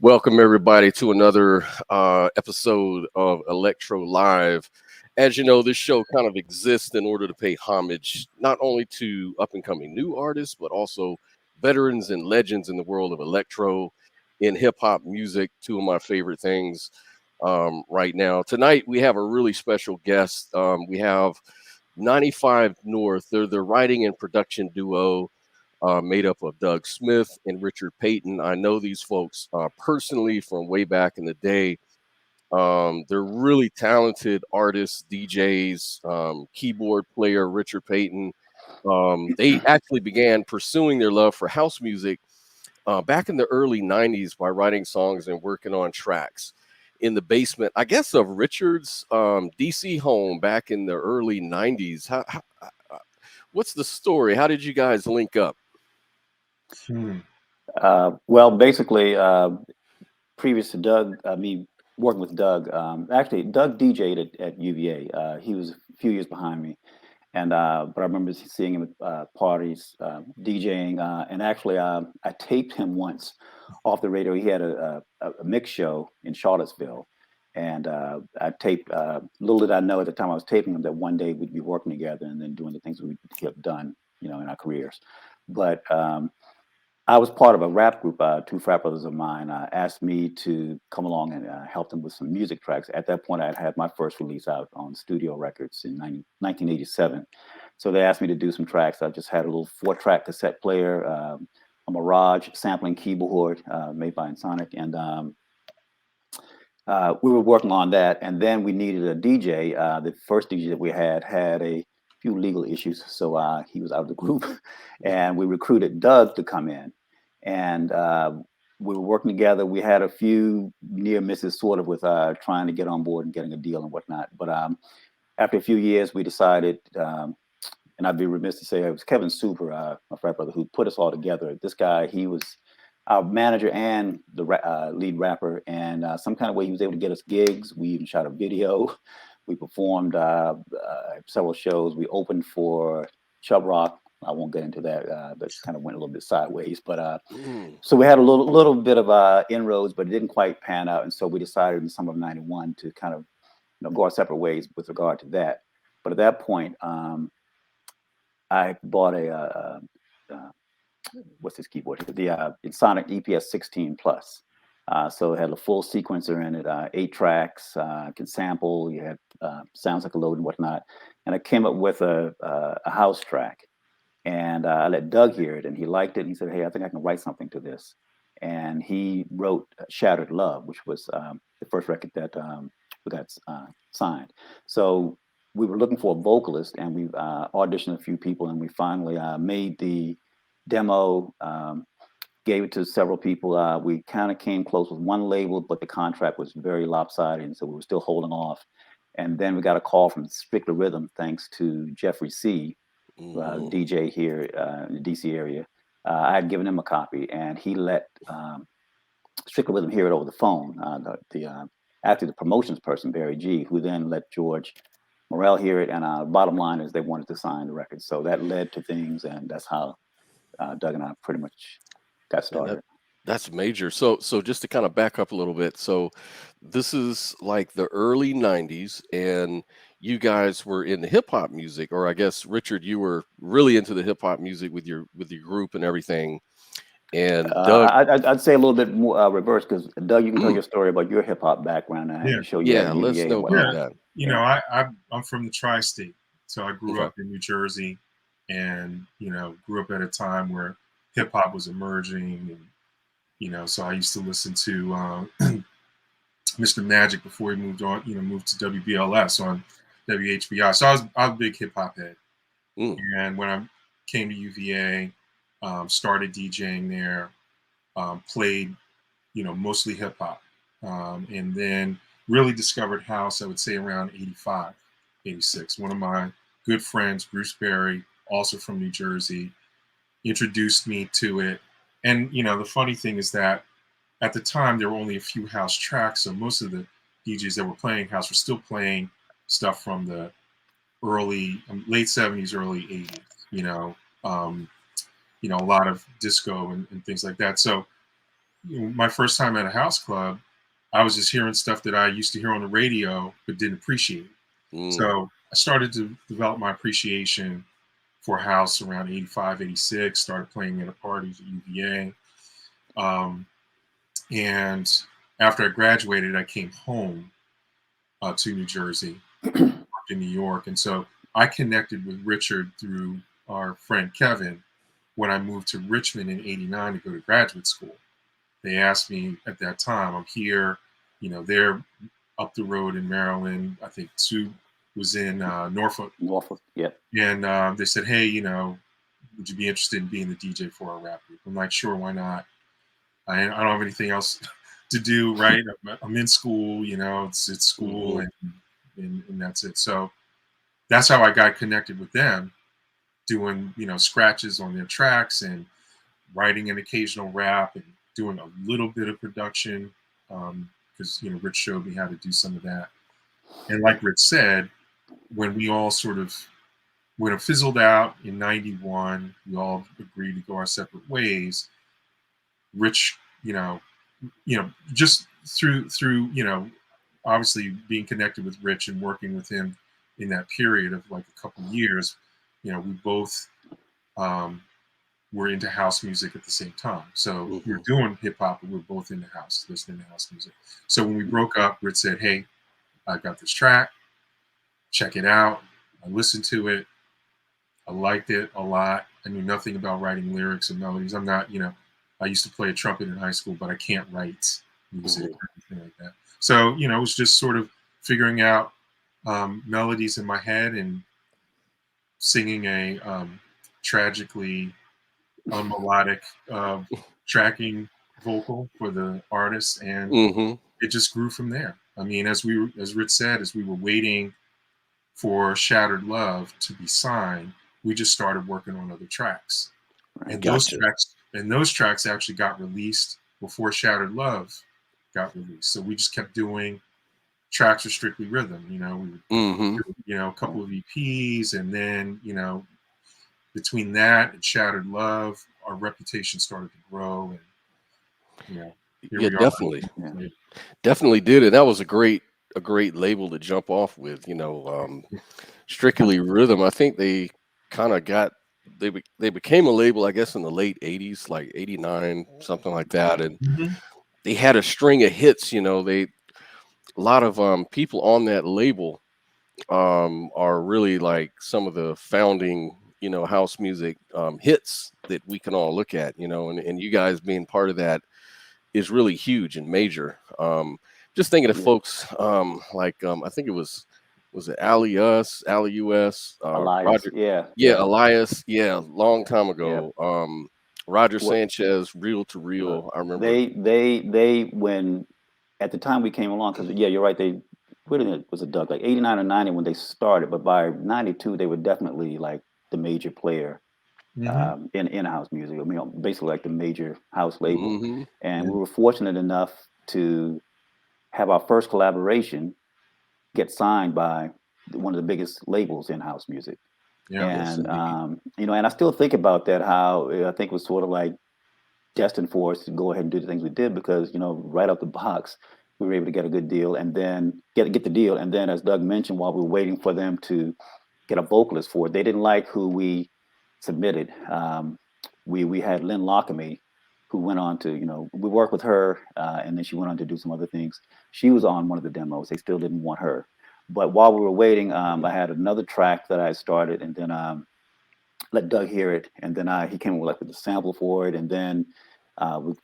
Welcome everybody to another episode of Electro Live. As you know, this show kind of exists in order to pay homage not only to up and coming new artists, but also veterans and legends in the world of electro, in hip hop music. Two of my favorite things right now. Tonight we have a really special guest. We have 95 North. They're the writing and production duo made up of Doug Smith and Richard Payton. I know these folks personally from way back in the day. They're really talented artists, DJs, keyboard player Richard Payton. They actually began pursuing their love for house music back in the early 90s by writing songs and working on tracks in the basement, I guess, of Richard's DC home back in the early 90s. What's the story? How did you guys link up? Well, basically, previous to Doug, me working with Doug, actually, Doug DJ'd at UVA. He was a few years behind me, and but I remember seeing him at parties, DJing, and actually, I taped him once off the radio. He had a mix show in Charlottesville, and I taped. Little did I know at the time I was taping him that one day we'd be working together and then doing the things we have done, in our careers. But I was part of a rap group. Two frat brothers of mine asked me to come along and help them with some music tracks. At that point, I had my first release out on Studio Records in 1987. So they asked me to do some tracks. I just had a little 4-track cassette player, a Mirage sampling keyboard made by Sonic, and we were working on that. And then we needed a DJ. The first DJ that we had a few legal issues, so he was out of the group, and we recruited Doug to come in. And we were working together. We had a few near misses, sort of, with trying to get on board and getting a deal and whatnot. But after a few years, we decided, and I'd be remiss to say it was Kevin Super, my frat brother, who put us all together. This guy, he was our manager and the lead rapper, and some kind of way he was able to get us gigs. We even shot a video. We performed several shows. We opened for Chub Rock. I won't get into that. That kind of went a little bit sideways. But so we had a little bit of inroads, but it didn't quite pan out. And so we decided in summer of '91 to kind of go our separate ways with regard to that. But at that point, I bought a what's this keyboard? The Sonic EPS 16 Plus. So it had a full sequencer in it, 8 tracks, can sample, you had sounds like a load and whatnot. And I came up with a house track. And I let Doug hear it, and he liked it. And he said, "Hey, I think I can write something to this." And he wrote Shattered Love, which was the first record that we got signed. So we were looking for a vocalist, and we auditioned a few people, and we finally made the demo, gave it to several people. We kind of came close with one label, but the contract was very lopsided, and so we were still holding off. And then we got a call from Strictly Rhythm, thanks to Jeffrey C., DJ here in the DC area. I had given him a copy, and he let Strictly Rhythm hear it over the phone. Actually, the promotions person, Barry G., who then let George Morel hear it. And bottom line is they wanted to sign the record. So that led to things, and that's how Doug and I pretty much got started. That's major. So just to kind of back up a little bit. So this is like the early 90s, and you guys were in the hip hop music, or I guess, Richard, you were really into the hip hop music with your group and everything. And Doug, I'd say a little bit more reverse, because Doug, you can tell your story about your hip hop background and show you. Yeah, let's know about that. I'm from the tri-state, so I grew up in New Jersey, and grew up at a time where hip hop was emerging, and so I used to listen to Mr. Magic before he moved to WBLS on WHBI. So I was a big hip hop head, and when I came to UVA, started DJing there, played mostly hip hop, and then really discovered house, I would say around 85, 86. One of my good friends, Bruce Berry, also from New Jersey, introduced me to it. And the funny thing is that at the time there were only a few house tracks, so most of the DJs that were playing house were still playing stuff from the late 70s, early 80s. A lot of disco and things like that. So my first time at a house club, I was just hearing stuff that I used to hear on the radio but didn't appreciate. So I started to develop my appreciation for house around 85, 86, started playing at parties at UVA. And after I graduated, I came home to New Jersey, in New York. And so I connected with Richard through our friend Kevin when I moved to Richmond in 89 to go to graduate school. They asked me at that time, I'm here, they're up the road in Maryland. I think Sue was in Norfolk. Yeah. And they said, hey, would you be interested in being the DJ for our rap group? I'm like, sure, why not? I don't have anything else to do, right? I'm in school, it's school, and that's it. So that's how I got connected with them, doing, scratches on their tracks and writing an occasional rap and doing a little bit of production, because, Rich showed me how to do some of that. And like Rich said, when we all when it fizzled out in 91, we all agreed to go our separate ways. Rich, just through, obviously being connected with Rich and working with him in that period of like a couple of years, we both were into house music at the same time. So we were doing hip hop, but we were both into house, listening to house music. So when we broke up, Rich said, hey, I got this track, check it out. I listened to it. I liked it a lot. I knew nothing about writing lyrics and melodies. I'm not, I used to play a trumpet in high school, but I can't write music or anything like that. So, it was just sort of figuring out melodies in my head and singing a tragically melodic tracking vocal for the artist. And it just grew from there. I mean, as Rich said, as we were waiting for Shattered Love to be signed, we just started working on other tracks. And those tracks actually got released before Shattered Love got released. So we just kept doing tracks for Strictly Rhythm. We would do, a couple of EPs, and then, between that and Shattered Love, our reputation started to grow. And yeah, definitely did it. That was a great label to jump off with. Strictly Rhythm. I think they kind of they became a label, I guess, in the late 80s, like 89, something like that. And they had a string of hits, a lot of people on that label are really like some of the founding, house music hits that we can all look at, and you guys being part of that is really huge and major. Just thinking of folks like I think it was it Alias, Elias, Roger, Elias, long time ago. Roger Sanchez, Reel to Reel. I remember they when at the time we came along, because you're right, was it, Doug, like 89 or 90 when they started, but by 92 they were definitely like the major player in house music. I mean, basically like the major house label. And we were fortunate enough to have our first collaboration get signed by one of the biggest labels in house music. And and I still think about that, how I think it was sort of like destined for us to go ahead and do the things we did, because right out the box we were able to get a good deal, and then get the deal, and then, as Doug mentioned, while we were waiting for them to get a vocalist for it, they didn't like who we submitted. We had Lynn Lockamy, who went on to, we worked with her, and then she went on to do some other things. She was on one of the demos. They still didn't want her. But while we were waiting, I had another track that I started, and then let Doug hear it, and then he came with the sample for it, and then with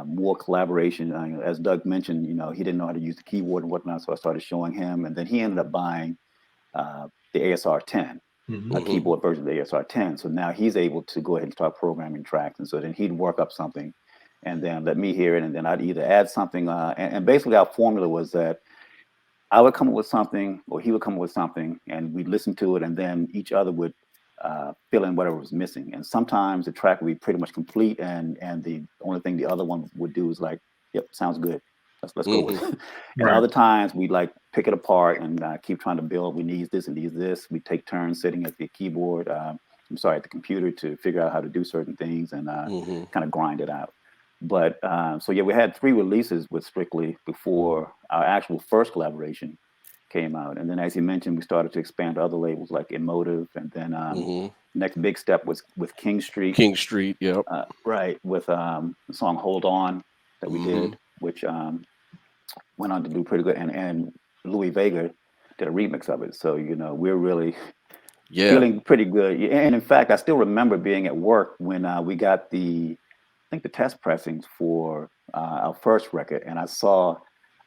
more collaboration. As Doug mentioned, he didn't know how to use the keyboard and whatnot, so I started showing him, and then he ended up buying the ASR 10, a keyboard version of the ASR 10. So now he's able to go ahead and start programming tracks, and so then he'd work up something, and then let me hear it, and then I'd either add something, and basically our formula was that I would come up with something, or he would come up with something, and we'd listen to it, and then each other would fill in whatever was missing. And sometimes the track would be pretty much complete, and the only thing the other one would do is like, yep, sounds good, let's go with it. And other times we'd like pick it apart and keep trying to build. We need this and need this. We take turns sitting at the keyboard, at the computer, to figure out how to do certain things, and kind of grind it out. But so yeah, we had 3 releases with Strictly before our actual first collaboration came out. And then, as you mentioned, we started to expand to other labels like Emotive, and then next big step was with King Street. King Street, yep. Right, with the song "Hold On" that we did, which went on to do pretty good, and Louis Vega did a remix of it. So we're really feeling pretty good. And in fact, I still remember being at work when we got I think the test pressings for our first record, and I saw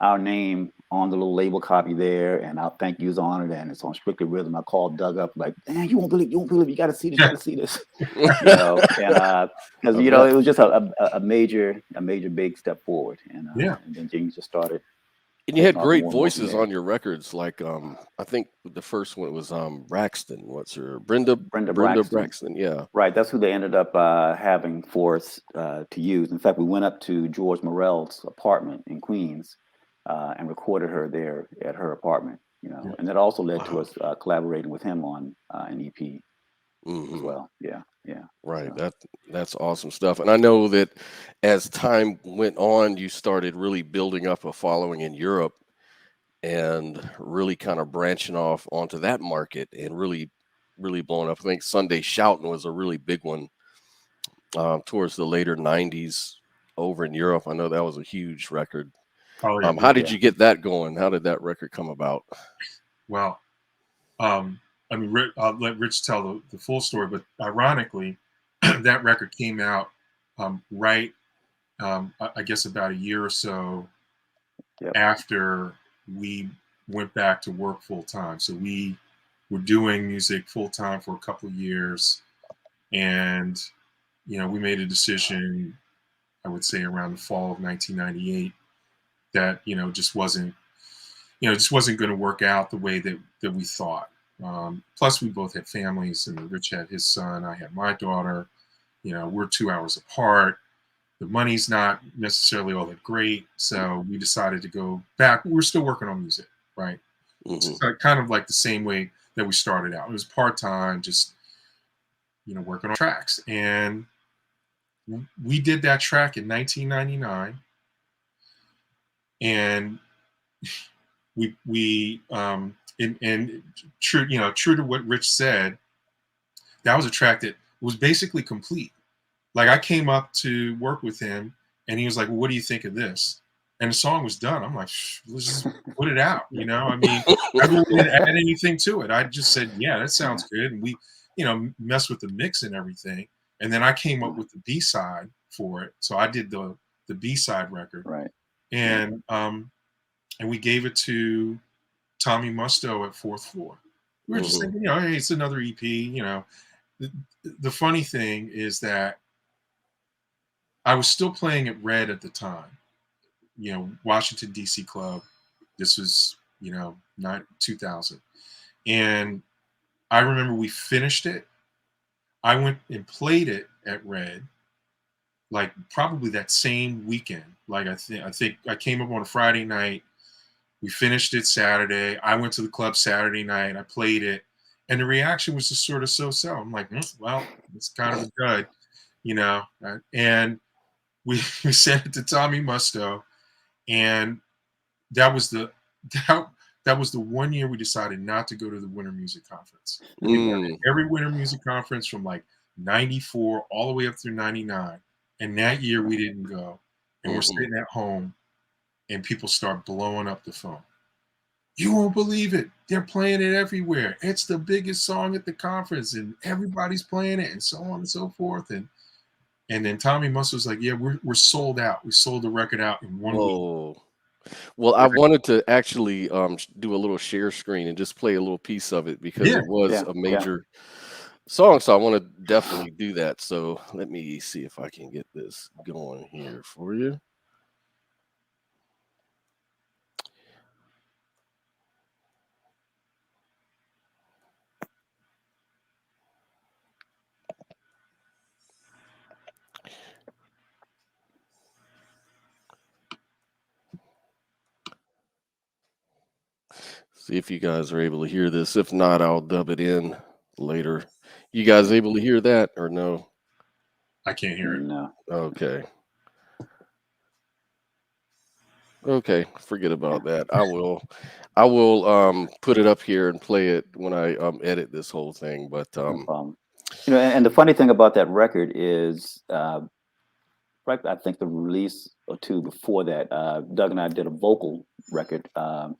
our name on the little label copy there, and our thank yous on it, and it's on Strictly Rhythm. I called Doug up like, "Man, you won't believe, you got to see this, you got to see this," and because it was just a major big step forward, and then things just started. And you had great voices on your records, like I think the first one was Braxton. What's her Brenda Braxton? Yeah, right. That's who they ended up having for us to use. In fact, we went up to George Morell's apartment in Queens and recorded her there at her apartment. And that also led to us collaborating with him on an EP as well. Yeah. Right. So. That's awesome stuff. And I know that as time went on, you started really building up a following in Europe and really kind of branching off onto that market and really blowing up. I think Sunday Shoutin' was a really big one towards the later 90s over in Europe. I know that was a huge record. How did you get that going? How did that record come about? Well, I mean, I'll let Rich tell the full story, but ironically, that record came out right, I guess, about a year or so after we went back to work full time. So we were doing music full time for a couple of years, and we made a decision, I would say, around the fall of 1998 that just wasn't going to work out the way that we thought. Plus, we both had families, and Rich had his son, I had my daughter. We're 2 hours apart. The money's not necessarily all that great, so we decided to go back. We're still working on music, right? It's kind of like the same way that we started out. It was part-time, just working on tracks, and we did that track in 1999, and we and true to what Rich said, that was a track that was basically complete. Like, I came up to work with him and he was like, "Well, what do you think of this?" And the song was done. I'm like, "Let's just put it out." I mean, I didn't add anything to it. I just said, "Yeah, that sounds good." And we, messed with the mix and everything. And then I came up with the B-side for it. So I did the B-side record. Right. And we gave it to Tommy Musto at Fourth Floor. We were just thinking, hey, it's another EP. The funny thing is that I was still playing at Red at the time, Washington, D.C. club. This was, 2000. And I remember we finished it. I went and played it at Red, like probably that same weekend. Like I think I came up on a Friday night. We finished it Saturday. I went to the club Saturday night. I played it. And the reaction was just sort of so-so. I'm like, well, it's kind of a dud, and we sent it to Tommy Musto, and that was the 1 year we decided not to go to the Winter Music Conference. We went to every Winter Music Conference from like 94 all the way up through 99, and that year we didn't go. And we're sitting at home, and people start blowing up the phone. "You won't believe it. They're playing it everywhere. It's the biggest song at the conference, and everybody's playing it," and so on and so forth. And then Tommy Musto was like, "Yeah, we're sold out. We sold the record out in 1 week." Well, I wanted to actually do a little share screen and just play a little piece of it because it was a major song. So I want to definitely do that. So let me see if I can get this going here for you. See if you guys are able to hear this. If not, I'll dub it in later. You guys able to hear that or no? I can't hear it. No. Okay. Okay, forget about that. I will put it up here and play it when I edit this whole thing. But No problem. You know, and the funny thing about that record is, right, I think the release or two before that, Doug and I did a vocal record called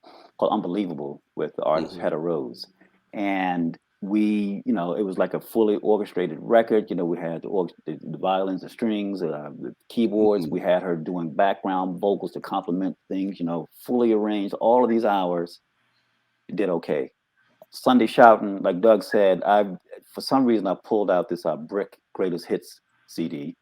Unbelievable with the artist mhm, Hedda Rose. And we, you know, it was like a fully orchestrated record. You know, we had the violins, the strings, the keyboards. mhm, We had her doing background vocals to complement things, you know, fully arranged. All of these hours, it did okay. Sunday Shoutin', like Doug said, for some reason I pulled out this Brick Greatest Hits CD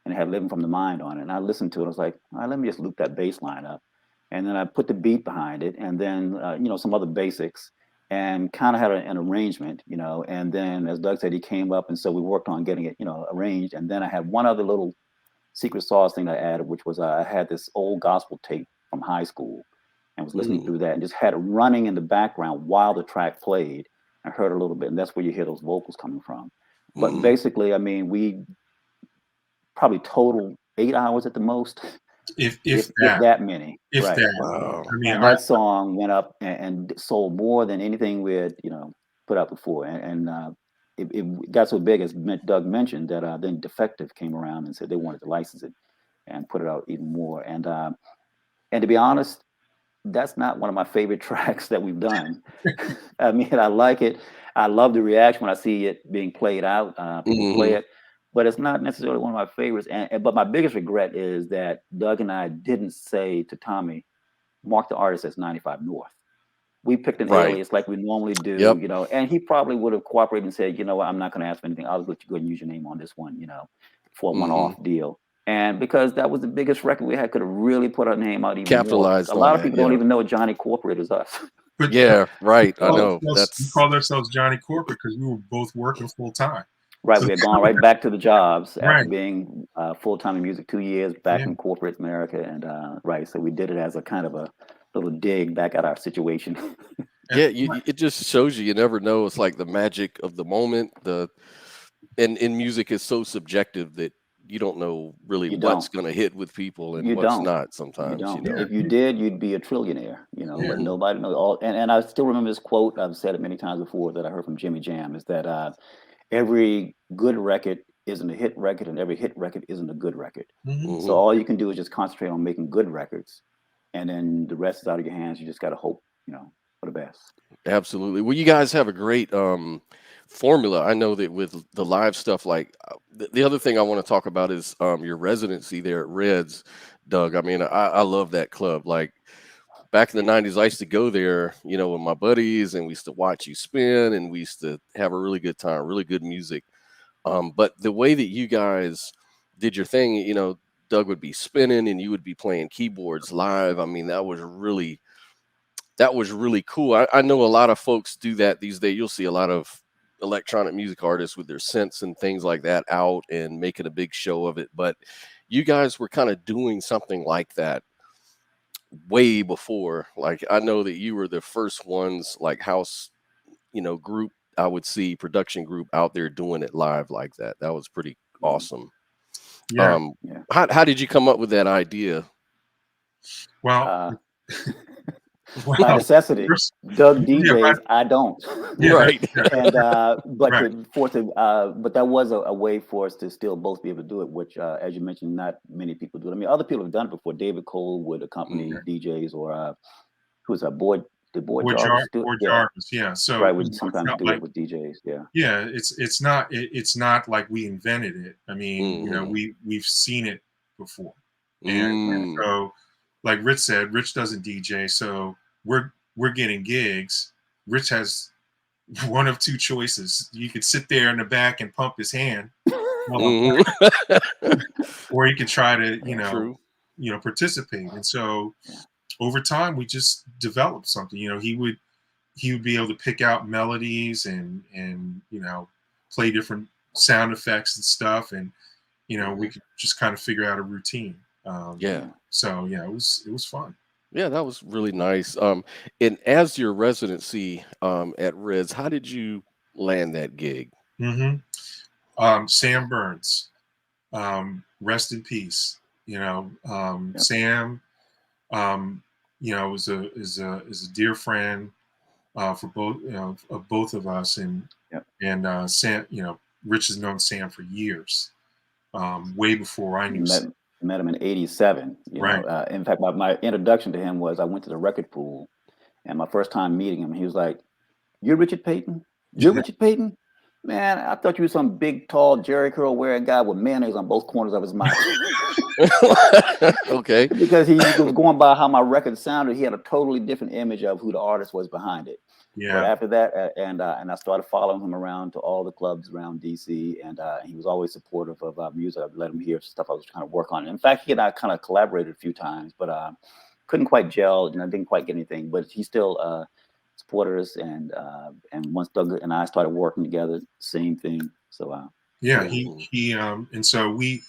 and it had Living from the Mind on it. And I listened to it. I was like, all right, let me just loop that bass line up. And then I put the beat behind it and then, you know, some other basics and kind of had an arrangement, you know. And then, as Doug said, he came up. And so we worked on getting it, you know, arranged. And then I had one other little secret sauce thing I added, which was I had this old gospel tape from high school and was listening mm, through that and just had it running in the background while the track played. I heard a little bit, and that's where you hear those vocals coming from. But mhm. basically, I mean, we probably total 8 hours at the most, If if that, that many, if right? that. Wow. I mean, And that song went up and sold more than anything we had, you know, put out before. And it got so big, as Doug mentioned, that then Defective came around and said they wanted to license it and put it out even more. And to be honest, that's not one of my favorite tracks that we've done. I mean, I like it. I love the reaction when I see it being played out. People play Mhm. it, but it's not necessarily one of my favorites. But my biggest regret is that Doug and I didn't say to Tommy, mark the artist as 95 North. We picked an Right. alias like we normally do, Yep. you know, and he probably would have cooperated and said, you know what, I'm not going to ask for anything. I'll let you go and use your name on this one, you know, for a Mhm. one-off deal. And because that was the biggest record we had, could have really put our name out even more. A Capitalized on lot of that. people don't Yeah. even know Johnny Corporate is us. but Yeah. Right. I called So, know. ourselves, we That's called ourselves Johnny Corporate because we were both working full time. right, So we had gone right back to the jobs after right, being full-time in music 2 years back yeah. in corporate America. And right, so we did it as a kind of a little dig back at our situation. And, yeah. It just shows you. You never know. It's like the magic of the moment. And in music is so subjective that you don't know really You what's don't. going to hit with people and You what's don't. not. You Sometimes, you don't. yeah, know. If you did, you'd be a trillionaire, you know, yeah. but Mhm. nobody knows all. And I still remember this quote. I've said it many times before that I heard from Jimmy Jam is that every good record isn't a hit record and every hit record isn't a good record. Hmm. So Mhm. all you can do is just concentrate on making good records. And then the rest is out of your hands. You just got to hope, you know, for the best. Absolutely. Well, you guys have a great formula. I know that with the live stuff, like the other thing I want to talk about is your residency there at Reds, Doug. I mean, I love that club. Like back in the '90s, I used to go there, you know, with my buddies, and we used to watch you spin, and we used to have a really good time, really good music. But the way that you guys did your thing, you know, Doug would be spinning, and you would be playing keyboards live. I mean, that was really cool. I know a lot of folks do that these days. You'll see a lot of electronic music artists with their synths and things like that out and making a big show of it. But you guys were kind of doing something like that way before. Like I know that you were the first ones, like house, you know, group I would see production group out there doing it live like that. That was pretty Mhm. awesome. Yeah. Um, Yeah. how did you come up with that idea? Well, Uh, by well, necessity. first, Doug yeah, DJs, I don't. yeah, that, Right. yeah, And but right. but that was a way for us to still both be able to do it, which as you mentioned, not many people do. I mean, other people have done it before. David Cole would accompany Mhm. DJs, or who's a boy? Did Boy Jarvis do it? Boy Yeah, Jarvis, yeah. So right. you Would know, it's sometimes not do it like with DJs. Yeah. yeah, it's not like we invented it. I mean, you know, Mhm. we've seen it before, and Right. Mm. so like Rich said, Rich doesn't DJ, so we're getting gigs. Rich has one of two choices. You could sit there in the back and pump his hand, while Mhm. or he could try to, Yeah. True. participate. And so Yeah. over time, we just developed something. You know, he would be able to pick out melodies and play different sound effects and stuff, and we Mhm. could just kind of figure out a routine. Yeah. Yeah. So yeah, it was fun. Yeah, that was really nice. And as your residency at Reds, how did you land that gig? Hmm. Sam Burns, rest in peace. Yep. Sam you know, is a dear friend for both, you know, of both of us, and Yep. Sam, you know, Rich has known Sam for years, way before I knew Sam. Met him in '87. You Right. know, in fact, my introduction to him was I went to the record pool, and my first time meeting him, he was like, "You're Richard Payton? You're Richard Payton? Man, I thought you were some big, tall, Jerry curl wearing guy with mayonnaise on both corners of his mouth." Okay. Because he was going by how my record sounded. He had a totally different image of who the artist was behind it. But Yeah. after that, and I started following him around to all the clubs around DC, and he was always supportive of music. I'd let him hear stuff I was trying to work on. In fact, he and I kind of collaborated a few times, but couldn't quite gel, and I didn't quite get anything. But he still supported us, and once Doug and I started working together, same thing. So Yeah, Mhm. he and so we,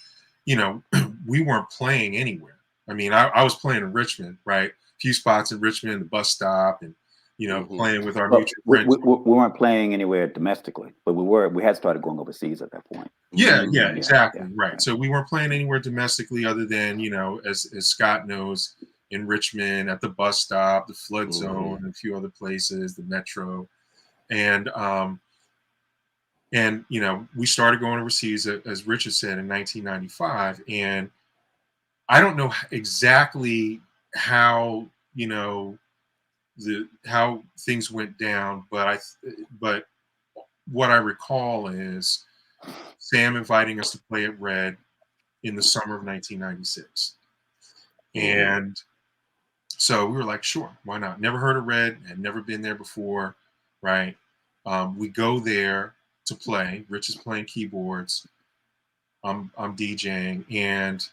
you know, we weren't playing anywhere. I mean, I was playing in Richmond, right? A few spots in Richmond, the bus stop, and you know, Mhm. playing with our but mutual friends. we weren't playing anywhere domestically, but we had started going overseas at that point. Yeah, Mm. yeah, Yeah, exactly, yeah, right. right. So we weren't playing anywhere domestically other than, you know, as Scott knows, in Richmond at the bus stop, the Flood Zone, Mhm. and a few other places, the Metro, and you know, we started going overseas, as Richard said, in 1995, and I don't know exactly how, you know, how things went down, but what I recall is Sam inviting us to play at Red in the summer of 1996, Mhm. and so we were like, sure, why not? Never heard of Red, had never been there before, right? We go there to play. Rich is playing keyboards. I'm DJing, and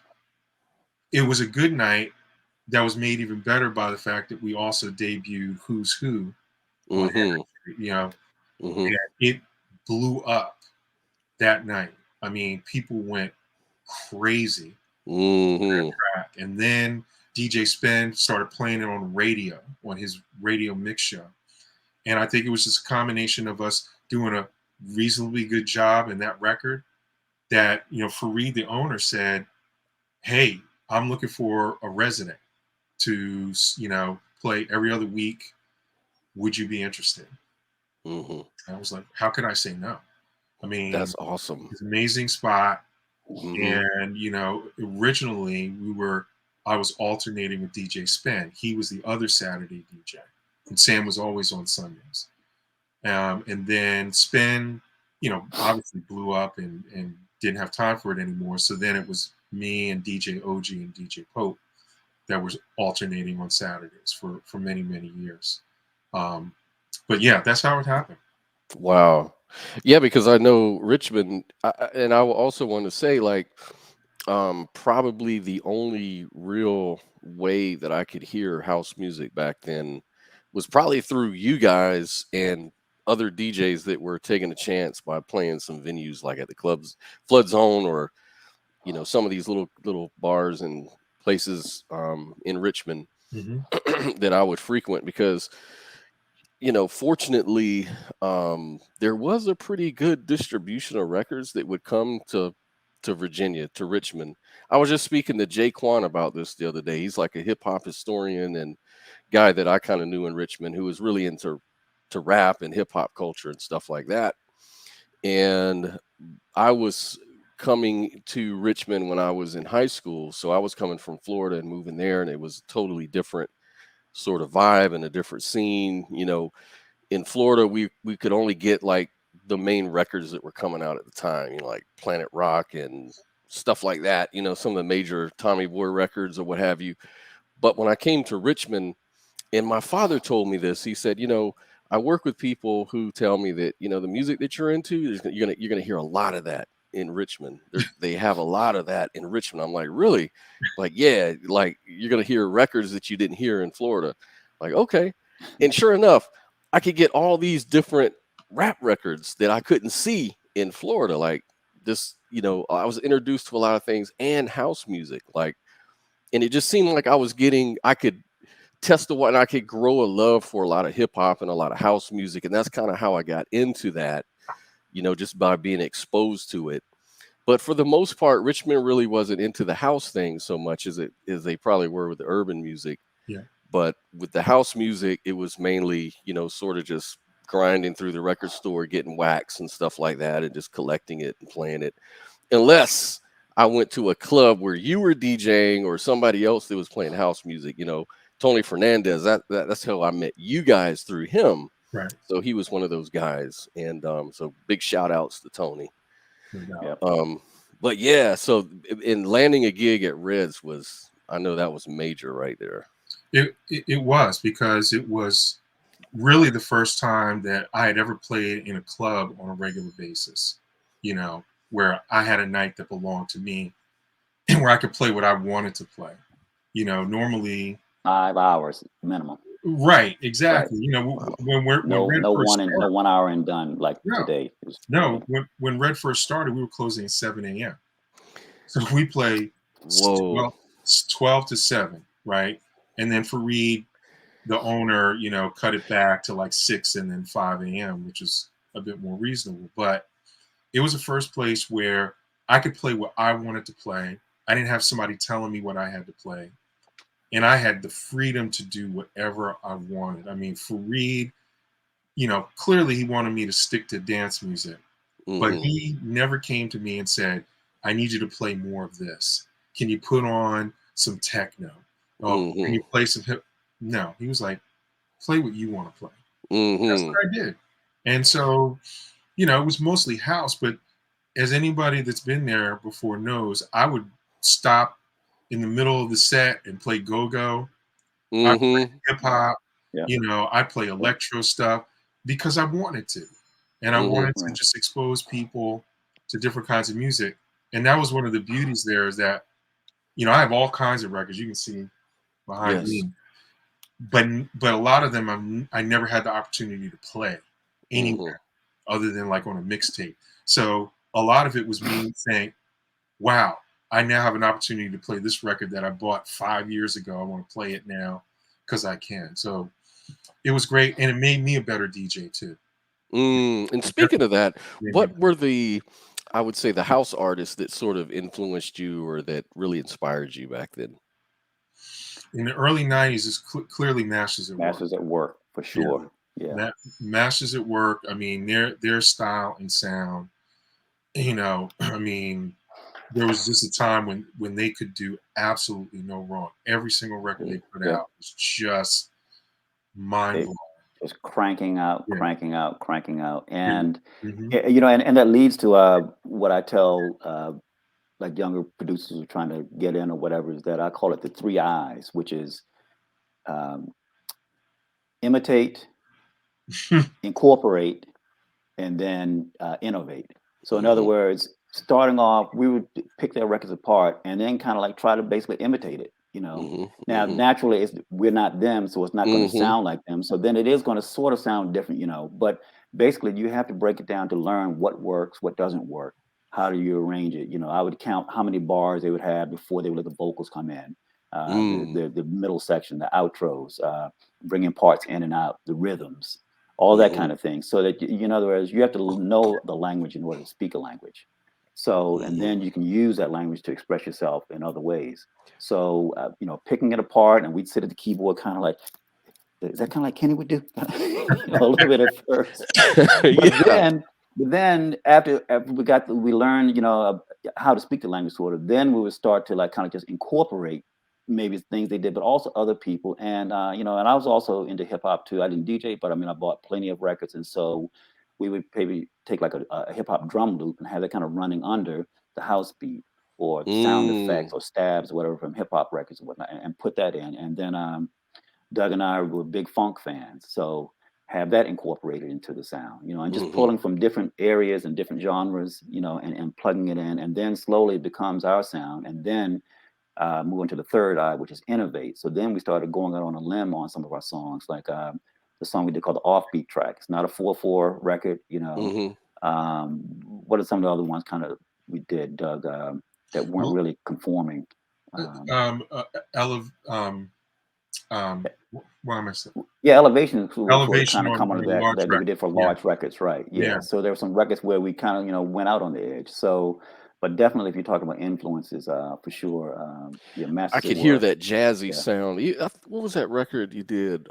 it was a good night that was made even better by the fact that we also debuted Who's Who on Henry Mhm. Street, you know, Mhm. and it blew up that night. I mean, people went crazy Mhm. track. And then DJ Spen started playing it on radio, on his radio mix show. And I think it was just a combination of us doing a reasonably good job in that record that, you know, Fareed, the owner, said, hey, I'm looking for a resident to, you know, play every other week. Would you be interested? Mhm. And I was like, how could I say no? I mean, That's awesome. it's an amazing spot. Mhm. And, you know, originally I was alternating with DJ Spen. He was the other Saturday DJ. And Sam was always on Sundays. And then Spen, you know, obviously blew up and didn't have time for it anymore. So then it was me and DJ OG and DJ Pope that was alternating on Saturdays for many, many years. But yeah, that's how it happened. Wow. Yeah, because I know Richmond, and I will also want to say, like, probably the only real way that I could hear house music back then was probably through you guys and other DJs that were taking a chance by playing some venues like at the clubs, Flood Zone, or some of these little bars and places in Richmond Mm-hmm. that I would frequent because fortunately, there was a pretty good distribution of records that would come to Virginia, to Richmond. I was just speaking to Jaquan about this the other day. He's like a hip hop historian and guy that I kind of knew in Richmond who was really into rap and hip hop culture and stuff like that. And I was coming to Richmond when I was in high school, so I was coming from Florida and moving there, and it was a totally different sort of vibe and a different scene. In Florida, we could only get like the main records that were coming out at the time, like Planet Rock and stuff like that, some of the major Tommy Boy records or what have you. But when I came to Richmond, and my father told me this, he said, I work with people who tell me that, the music that you're into, you're gonna hear a lot of that in Richmond. They have a lot of that in Richmond. I'm like, really? Like, yeah, like you're gonna hear records that you didn't hear in Florida. Like, okay. And sure enough, I could get all these different rap records that I couldn't see in Florida. Like this, I was introduced to a lot of things and house music. Like, and it just seemed like I could test the water and I could grow a love for a lot of hip hop and a lot of house music. And that's kind of how I got into that, just by being exposed to it. But for the most part, Richmond really wasn't into the house thing so much as they probably were with the urban music. Yeah. But with the house music, it was mainly, sort of just grinding through the record store, getting wax and stuff like that, and just collecting it and playing it. Unless I went to a club where you were DJing or somebody else that was playing house music, Tony Fernandez, that's how I met you guys, through him. Right. So he was one of those guys. And so big shout outs to Tony. Yep. But yeah, so in landing a gig at Reds I know that was major right there. It was, because it was really the first time that I had ever played in a club on a regular basis, where I had a night that belonged to me and where I could play what I wanted to play. Normally 5 hours minimum. Right, exactly. Right. When Red first started, no 1 hour and done like today. When Red first started, we were closing at 7 a.m. So we play 12 to 7, right? And then for Reed, the owner, cut it back to like 6 and then 5 a.m., which is a bit more reasonable. But it was the first place where I could play what I wanted to play. I didn't have somebody telling me what I had to play. And I had the freedom to do whatever I wanted. I mean, for Reed, clearly he wanted me to stick to dance music. But he never came to me and said, I need you to play more of this. Can you put on some techno? Oh, can you play some hip? No, he was like, play what you want to play. That's what I did. And so, it was mostly house. But as anybody that's been there before knows, I would stop in the middle of the set and play go-go. I play hip-hop. I play electro stuff because I wanted to. And I wanted to just expose people to different kinds of music. And that was one of the beauties there, is that, I have all kinds of records you can see behind me. But a lot of them I never had the opportunity to play anywhere other than like on a mixtape. So a lot of it was me saying, wow, I now have an opportunity to play this record that I bought 5 years ago. I want to play it now because I can. So it was great. And it made me a better DJ too. And speaking of that, what were I would say, the house artists that sort of influenced you or that really inspired you back then? In the early 90s, it's clearly Masters at Work. Masters at Work, for sure. Yeah. Masters at Work, I mean, their style and sound, I mean, there was just a time when they could do absolutely no wrong. Every single record they put out was just mind-blowing. Just cranking out. And, and that leads to what I tell like younger producers who are trying to get in or whatever, is that I call it the 3 I's, which is imitate, incorporate, and then innovate. So in other words, starting off, we would pick their records apart and then kind of like try to basically imitate it. Now, naturally, we're not them, so it's not going to sound like them. So then it is going to sort of sound different, But basically, you have to break it down to learn what works, what doesn't work. How do you arrange it? I would count how many bars they would have before they would let the vocals come in, the middle section, the outros, bringing parts in and out, the rhythms, all that kind of thing. So that, in other words, you have to know the language in order to speak a language. So, and then you can use that language to express yourself in other ways. So, picking it apart, and we'd sit at the keyboard kind of like, is that kind of like Kenny would do? A little bit at first. But then after we learned, how to speak the language sort of, then we would start to like kind of just incorporate maybe things they did, but also other people. And, and I was also into hip hop too. I didn't DJ, but I mean, I bought plenty of records. And so we would maybe take like a hip hop drum loop and have it kind of running under the house beat or sound effects or stabs or whatever from hip hop records and whatnot, and put that in. And then Doug and I were big funk fans. So have that incorporated into the sound, and just pulling from different areas and different genres, and plugging it in. And then slowly it becomes our sound. And then moving to the third eye, which is innovate. So then we started going out on a limb on some of our songs, like the song we did called the Offbeat Track. It's not a 4/4 record, What are some of the other ones kind of we did, Doug, that weren't really conforming? What am I saying? Yeah, Elevation Elevation kind of come under that we did for large records, right? Yeah. So there were some records where we kind of, went out on the edge. So But definitely, if you're talking about influences, for sure, yeah, I Masters at could hear Work. that jazzy Yeah, sound. What was that record you did?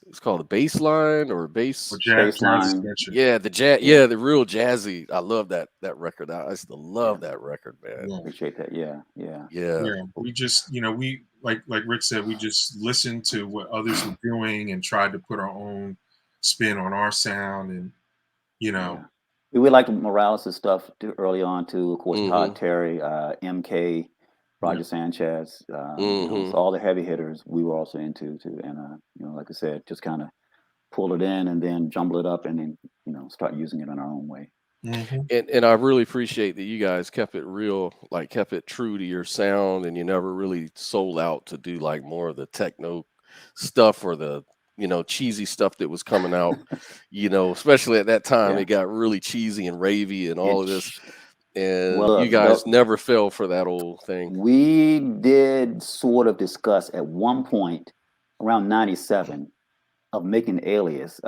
It's called the bass line or Or bass. jazz baseline. extension. Yeah, the jazz. Yeah, Yeah, the real jazzy. I love that record. I used to yeah, love that record, man. Yeah. appreciate that. Yeah, yeah, Yeah. Yeah, we just, we like Rick said, we just listened to what others were doing and tried to put our own spin on our sound, and you know, yeah. We liked Morales' stuff too, early on too. Of course, Mm-hmm. Todd Terry, MK, yeah, Roger Sanchez. Mm-hmm. So all the heavy hitters we were also into too. And like I said, just kind of pull it in and then jumble it up and then start using it in our own way. hmm And I really appreciate that you guys kept it real, like kept it true to your sound, and you never really sold out to do like more of the techno stuff or the cheesy stuff that was coming out. Especially at that time, Yeah. it got really cheesy and ravey and all It of this, well, and you look, guys never fell for that old thing. we did sort of discuss at one point around '97 of making Alias.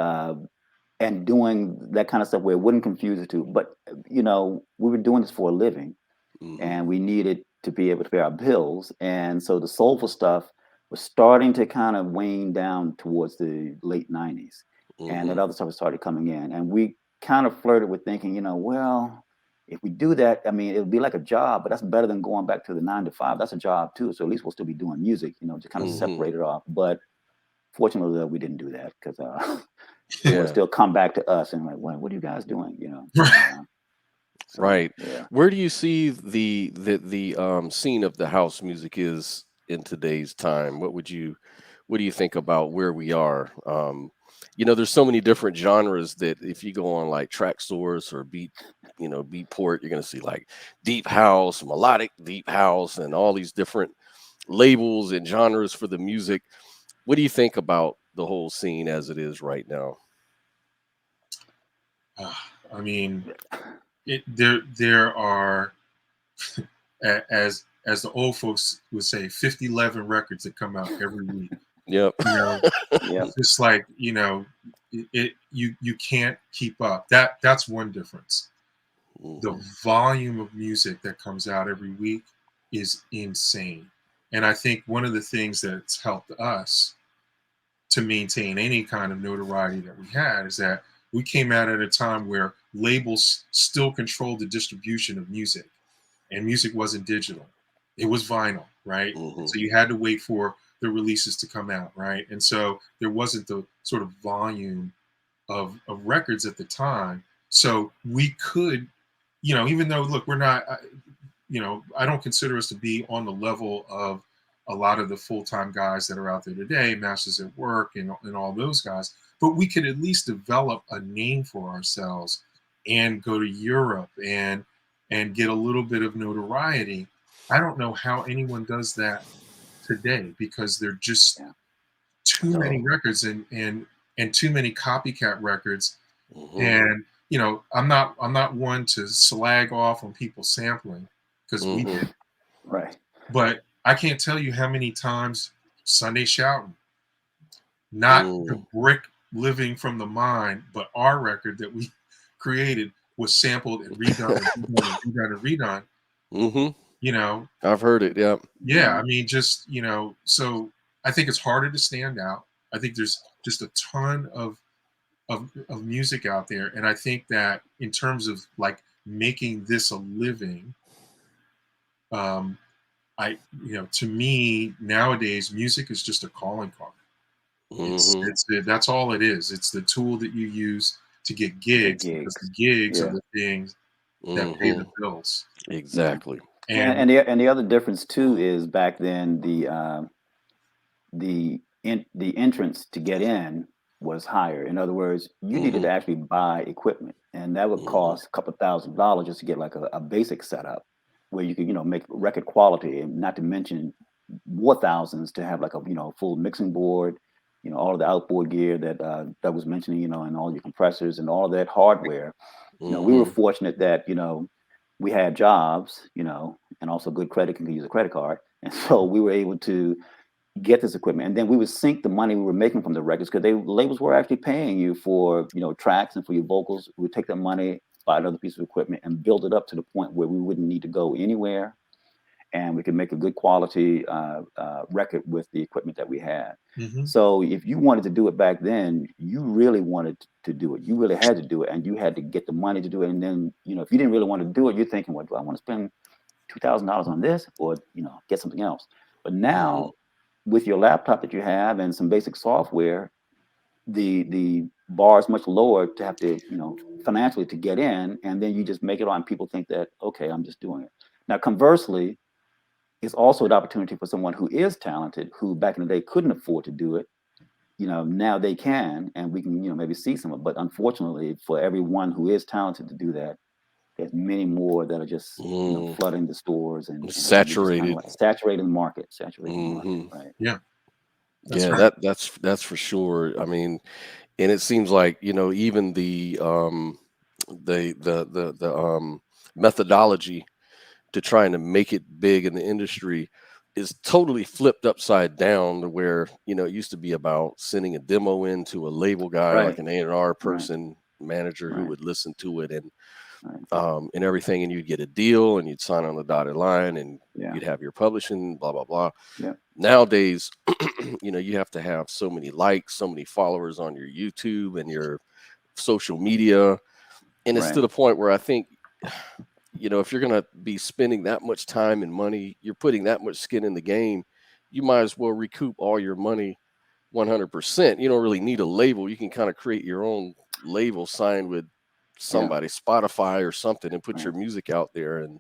And doing that kind of stuff where it wouldn't confuse the two. But we were doing this for a living, Hmm. and we needed to be able to pay our bills. And so the soulful stuff was starting to kind of wane down towards the late '90s, and Hmm. that other stuff started coming in. And we kind of flirted with thinking, well, if we do that, I mean, it would be like a job, but that's better than going back to the 9 to 5. That's a job too. So at least we'll still be doing music, to kind of Hmm. separate it off. But fortunately, we didn't do that because they would have Yeah. still come back to us and like, what are you guys doing? So Right. yeah. Where do you see the scene of the house music is in today's time? What do you think about where we are? There's so many different genres that if you go on like Track Source or Beatport, you're gonna see like deep house, melodic deep house, and all these different labels and genres for the music. What do you think about the whole scene as it is right now? I mean, there are as the old folks would say, 50-11 records that come out every week. Yep. You know, Yep. it's just like you can't keep up. That's one difference. The Mhm. volume of music that comes out every week is insane. And I think one of the things that's helped us to maintain any kind of notoriety that we had is that we came out at a time where labels still controlled the distribution of music, and music wasn't digital. It was vinyl, right? Mhm. So you had to wait for the releases to come out, right? And so there wasn't the sort of volume of records at the time. So we could, even though, look, we're not, I don't consider us to be on the level of a lot of the full-time guys that are out there today, Masters at Work and all those guys, but we could at least develop a name for ourselves and go to Europe and get a little bit of notoriety. I don't know how anyone does that today because there are just Yeah. too many No. records and too many copycat records. Mhm. And I'm not one to slag off on people sampling because we Mhm. did, Right. but I can't tell you how many times Sunday Shoutin', not the Mm. brick living from the mind, but our record that we created was sampled and redone and redone and redone and redone. Mhm. You know, I've heard it. Yeah. yeah, I Mhm. mean, just so I think it's harder to stand out. I think there's just a ton of music out there, and I think that in terms of like making this a living, um, to me nowadays, music is just a calling card. Mhm. That's all it is. It's the tool that you use to get To get gigs because the gigs. gigs are Yeah. the things that pay the Mhm. bills. Yeah. Exactly. And And and the other difference too is back then the entrance to get in was higher. In other words, you needed to Mhm. actually buy equipment, and that would Mhm. cost a couple $1,000 just to get like a basic setup where you could make record quality, and not to mention more thousands to have like a full mixing board, all of the outboard gear that Doug was mentioning, and all your compressors and all of that hardware. We were Mhm. fortunate that we had jobs, and also good credit, can use a credit card, and so we were able to get this equipment, and then we would sync the money we were making from the records because labels were actually paying you for tracks and for your vocals. We would take that money, buy another piece of equipment, and build it up to the point where we wouldn't need to go anywhere, and we could make a good quality record with the equipment that we had. So if you wanted to do it back then, you really wanted to do it. You really had to do it, and you had to get the money to do it. And then, you know, if you didn't really want to do it, you're thinking, well, do I want to spend $2,000 on this, or, you know, get something else? But now, with your laptop that you have and some basic software, the bar is much lower to have to, you know, financially to get in, and then you just make it on. People think that, okay, I'm just doing it. Now, conversely, it's also an opportunity for someone who is talented, who back in the day couldn't afford to do it. You know, now they can, and we can, you know, maybe see some of it. But unfortunately, for everyone who is talented to do that, there's many more that are just, you know, flooding the stores and saturated, kind of like saturating the market, right? Yeah. That's for sure. I mean, and it seems like, you know, even the methodology to trying to make it big in the industry is totally flipped upside down, to where, you know, it used to be about sending a demo in to a label guy, like an A&R person, manager, who would listen to it and everything, and you'd get a deal and you'd sign on the dotted line, and you'd have your publishing, blah blah blah. Nowadays, you know, you have to have so many likes, so many followers on your YouTube and your social media, and it's to the point where I think, you know, if you're going to be spending that much time and money, you're putting that much skin in the game, you might as well recoup all your money 100%. You don't really need a label. You can kind of create your own label, signed with somebody, Spotify or something, and put your music out there. And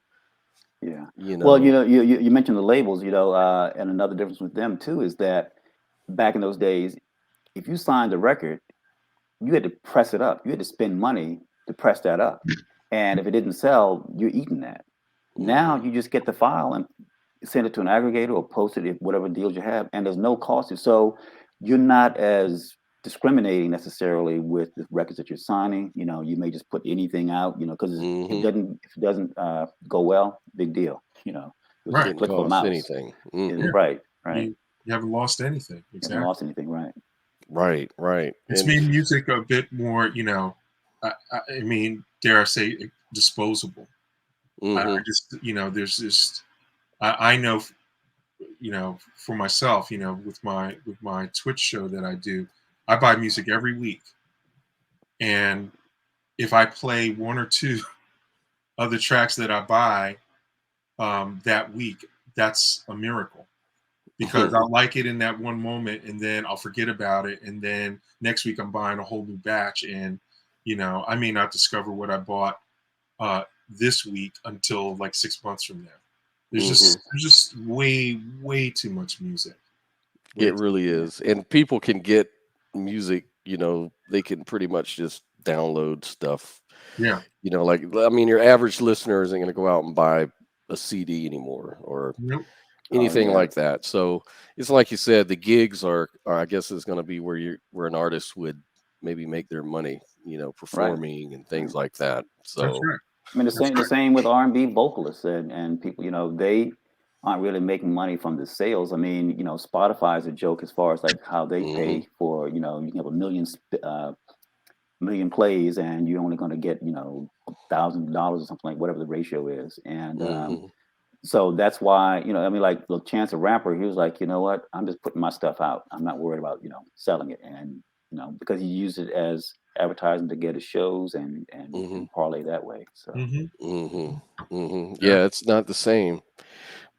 you know, well, you know, you mentioned the labels, you know, and another difference with them too is that back in those days, if you signed a record, you had to press it up. You had to spend money to press that up. And if it didn't sell, you're eating that. Now you just get the file and send it to an aggregator or post it, whatever deals you have, and there's no cost. So you're not as discriminating necessarily with the records that you're signing. You know, you may just put anything out, you know, because if it doesn't go well, big deal. You know, it was didn't click of a cost mouse. anything. Right. You haven't lost anything. Exactly. Haven't lost anything. Right. It's made music a bit more, you know, I mean, dare I say, disposable. I just, you know, there's just, I know, you know, for myself, you know, with my Twitch show that I do, I buy music every week, and if I play one or two of the tracks that I buy that week, that's a miracle, because I like it in that one moment, and then I'll forget about it, and then next week I'm buying a whole new batch, and you know, I may not discover what I bought this week until like 6 months from now. There's just way too much music. It really is. And people can get music, you know, they can pretty much just download stuff. Yeah. You know, like, I mean, your average listener isn't going to go out and buy a CD anymore or anything like that. So it's like you said, the gigs are I guess, is going to be where an artist would maybe make their money, you know, performing and things like that. So that's right. I mean, the same with R&B vocalists and people, you know, they aren't really making money from the sales. I mean, you know, Spotify is a joke as far as like how they pay for, you know, you can have a million plays and you're only going to get, you know, $1,000 or something, like whatever the ratio is. And so that's why, you know, I mean, like the Chance the Rapper, he was like, you know what, I'm just putting my stuff out. I'm not worried about, you know, selling it. And, you know, because he used it as advertising to get his shows and parlay that way. So yeah, it's not the same.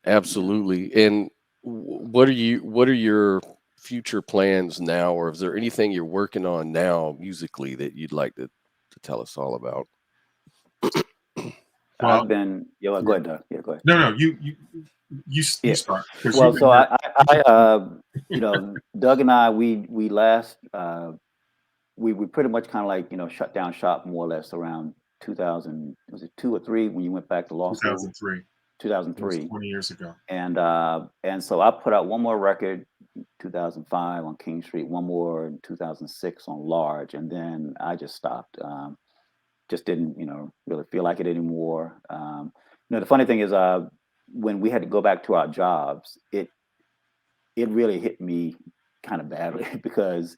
Absolutely. And what are your future plans now, or is there anything you're working on now musically that you'd like to tell us all about? Well, I've been go ahead, Doug. Yeah, go ahead. No, you start. Well, so I you know, Doug and I, we last we pretty much kind of like, you know, shut down shop more or less around 2000. Was it 2 or 3 when you went back to law school? 2003. 2003. 20 years ago. And so I put out one more record, 2005 on King Street, one more in 2006 on Large, and then I just stopped. Just didn't, you know, really feel like it anymore. You know, the funny thing is, when we had to go back to our jobs, it really hit me kind of badly because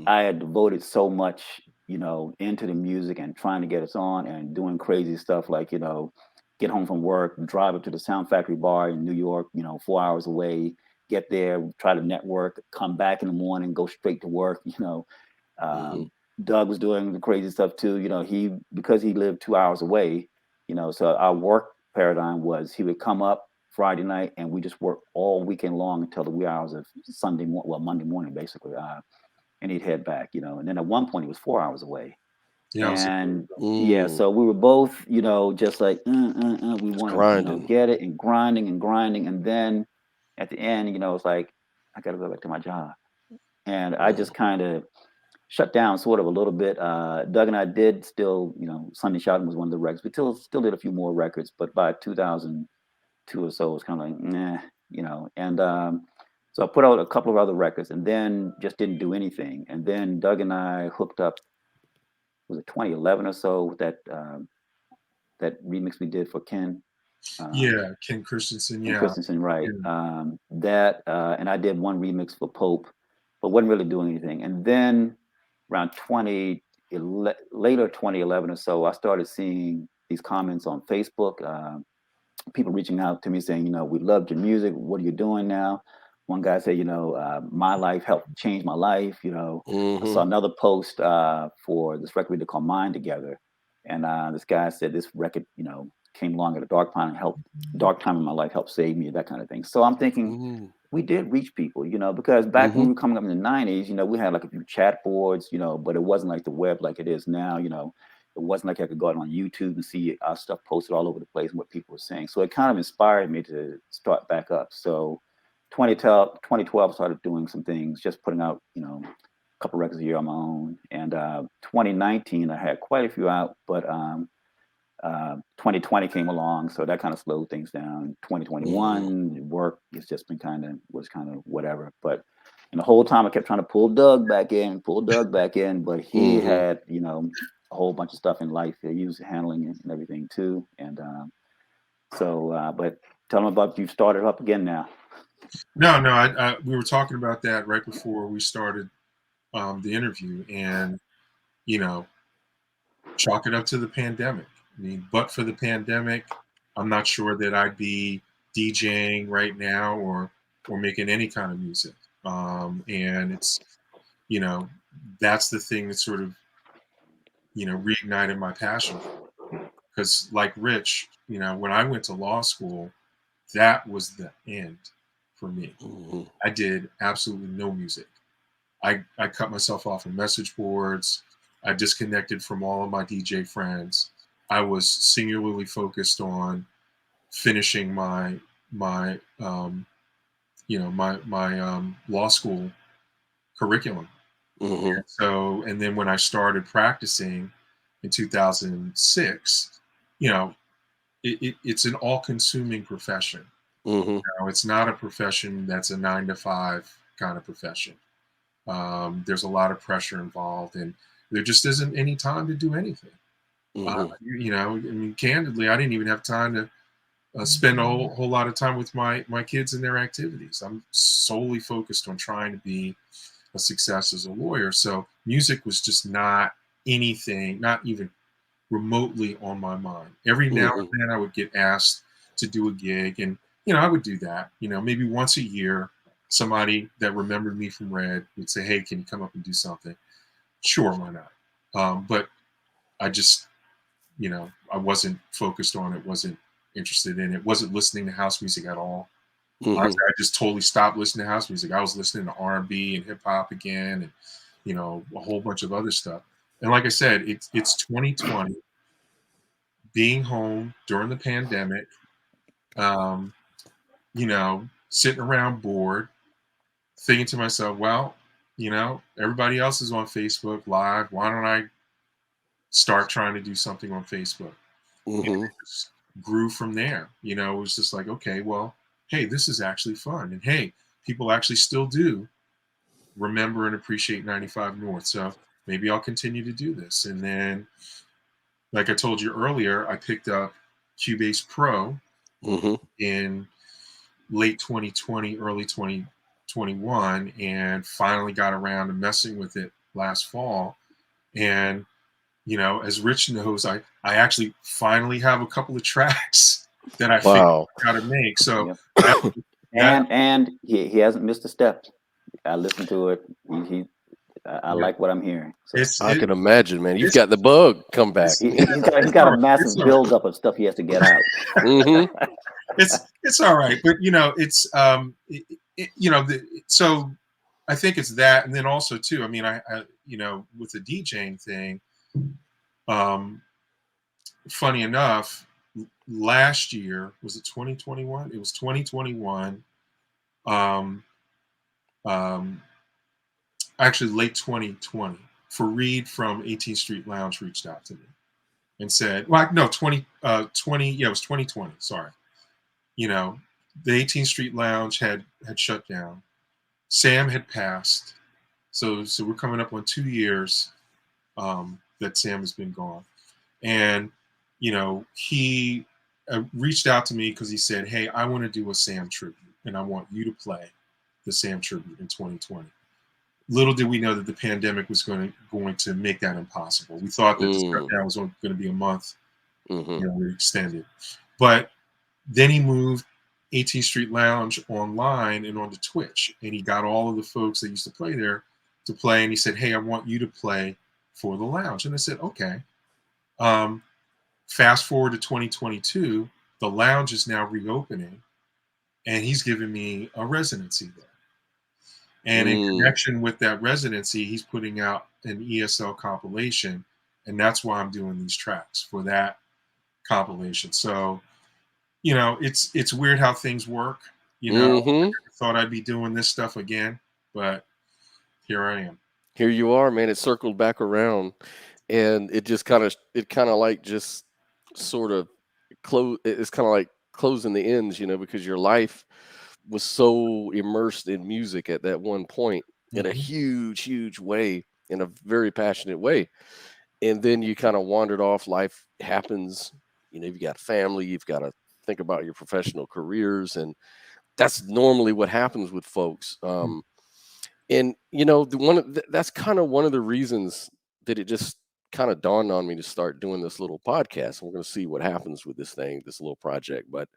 I had devoted so much you know, into the music and trying to get us on and doing crazy stuff like, you know, get home from work, drive up to the Sound Factory bar in New York, you know, 4 hours away, get there, try to network, come back in the morning, go straight to work, you know. Mm-hmm. Doug was doing the crazy stuff too, you know, because he lived 2 hours away, you know, so our work paradigm was he would come up Friday night and we just work all weekend long until the wee hours of Monday morning, basically. And he'd head back, you know. And then at one point he was 4 hours away. Yeah, I was And yeah, Mm. so we were both, you know, just like we Just want to, you know, grinding. get it and grinding and grinding. And then at the end, you know, it's like I got to go back to my job. And I Mm. just kind of shut down sort of a little bit. Doug and I did still, you know, Sunday Shoutin was one of the records. We still did a few more records, but by 2002 or so, it was kind of like, nah, you know. And so I put out a couple of other records and then just didn't do anything. And then Doug and I hooked up, was it 2011 or so, with that remix we did for Ken. Yeah, Ken Christensen. Ken Yeah, Christensen, right. yeah. And I did one remix for Pope, but wasn't really doing anything. And then around later 2011 or so, I started seeing these comments on Facebook, people reaching out to me saying, you know, we loved your music. What are you doing now? One guy said, you know, my life helped change my life. You know, I Mm-hmm. saw another post for this record we did called Mind Together. And this guy said this record, you know, came along at a dark time in my life, helped save me, that kind of thing. So I'm thinking, Mm-hmm. we did reach people, you know, because back when Mm-hmm. we were coming up in the 90s, you know, we had like a few chat boards, you know, but it wasn't like the web like it is now, you know. It wasn't like I could go out on YouTube and see our stuff posted all over the place and what people were saying. So it kind of inspired me to start back up. So 2012 I started doing some things, just putting out, you know, a couple records a year on my own. And 2019, I had quite a few out, but 2020 came along, so that kind of slowed things down. Mm-hmm. 2021 work, it's just been was kind of whatever. But and the whole time I kept trying to pull Doug back in, but he Mm-hmm. had, you know, a whole bunch of stuff in life that he was handling and everything too. And but tell him about you started up again now. No, no. We were talking about that right before we started the interview, and you know, chalk it up to the pandemic. I mean, but for the pandemic, I'm not sure that I'd be DJing right now or making any kind of music. And it's, you know, that's the thing that sort of, you know, reignited my passion. Because like Rich, you know, when I went to law school, that was the end for me. Mm-hmm. I did absolutely no music. I cut myself off from message boards. I disconnected from all of my DJ friends. I was singularly focused on finishing my law school curriculum. Mm-hmm. So, and then when I started practicing in 2006, you know, it's an all-consuming profession. Mm-hmm. You know, it's not a profession that's a 9 to 5 kind of profession. There's a lot of pressure involved, and there just isn't any time to do anything. Mm-hmm. You know, I mean, candidly, I didn't even have time to spend a whole lot of time with my kids and their activities. I'm solely focused on trying to be a success as a lawyer. So music was just not anything, not even remotely on my mind. Every now Mm-hmm. and then I would get asked to do a gig, and you know, I would do that. You know, maybe once a year, somebody that remembered me from Red would say, "Hey, can you come up and do something?" Sure, why not? But I just, you know, I wasn't focused on it, wasn't interested in it, wasn't listening to house music at all. Mm-hmm. Honestly, I just totally stopped listening to house music. I was listening to R&B and hip hop again, and you know, a whole bunch of other stuff. And like I said, it's 2020, being home during the pandemic, um, you know, sitting around bored, thinking to myself, well, you know, everybody else is on Facebook Live. Why don't I start trying to do something on Facebook? And Mm-hmm. it just grew from there. You know, it was just like, okay, well, hey, this is actually fun. And hey, people actually still do remember and appreciate 95 North. So maybe I'll continue to do this. And then, like I told you earlier, I picked up Cubase Pro Mm-hmm. in late 2020, early 2021, and finally got around to messing with it last fall. And, you know, as Rich knows, I actually finally have a couple of tracks that I figured out how to make. So, and he hasn't missed a step. I listened to it. I like what I'm hearing. So. I can imagine, man. You've got the bug come back. He's got a massive buildup of stuff he has to get out. It's all right, but you know, it's you know, so I think it's that, and then also too. I mean, I you know, with the DJing thing, funny enough, last year, was it 2021? It was 2021. Actually late 2020. Fareed from 18th Street Lounge reached out to me and said, well, no, 20, yeah, it was 2020. Sorry. You know, the 18th Street Lounge had shut down. Sam had passed. So we're coming up on 2 years that Sam has been gone. And, you know, he reached out to me because he said, hey, I want to do a Sam tribute, and I want you to play the Sam tribute in 2020. Little did we know that the pandemic was going to make that impossible. We thought that the shutdown was going to be a month. You know, we extended. But then he moved 18th Street Lounge online and onto Twitch, and he got all of the folks that used to play there to play, and he said, hey, I want you to play for the lounge. And I said, okay. Fast forward to 2022, the lounge is now reopening, and he's giving me a residency there. And in connection with that residency, he's putting out an ESL compilation, and that's why I'm doing these tracks for that compilation. So, you know, it's weird how things work. You know, I never thought I'd be doing this stuff again, but here I am. Here you are, man. It circled back around, and it just kind of like just sort of close. It's kind of like closing the ends, you know, because your life was so immersed in music at that one point in a huge way, in a very passionate way. And then you kind of wandered off. Life happens, you know, you've got family, you've got to think about your professional careers. And that's normally what happens with folks. And, you know, that's kind of one of the reasons that it just kind of dawned on me to start doing this little podcast. We're going to see what happens with this thing, this little project. But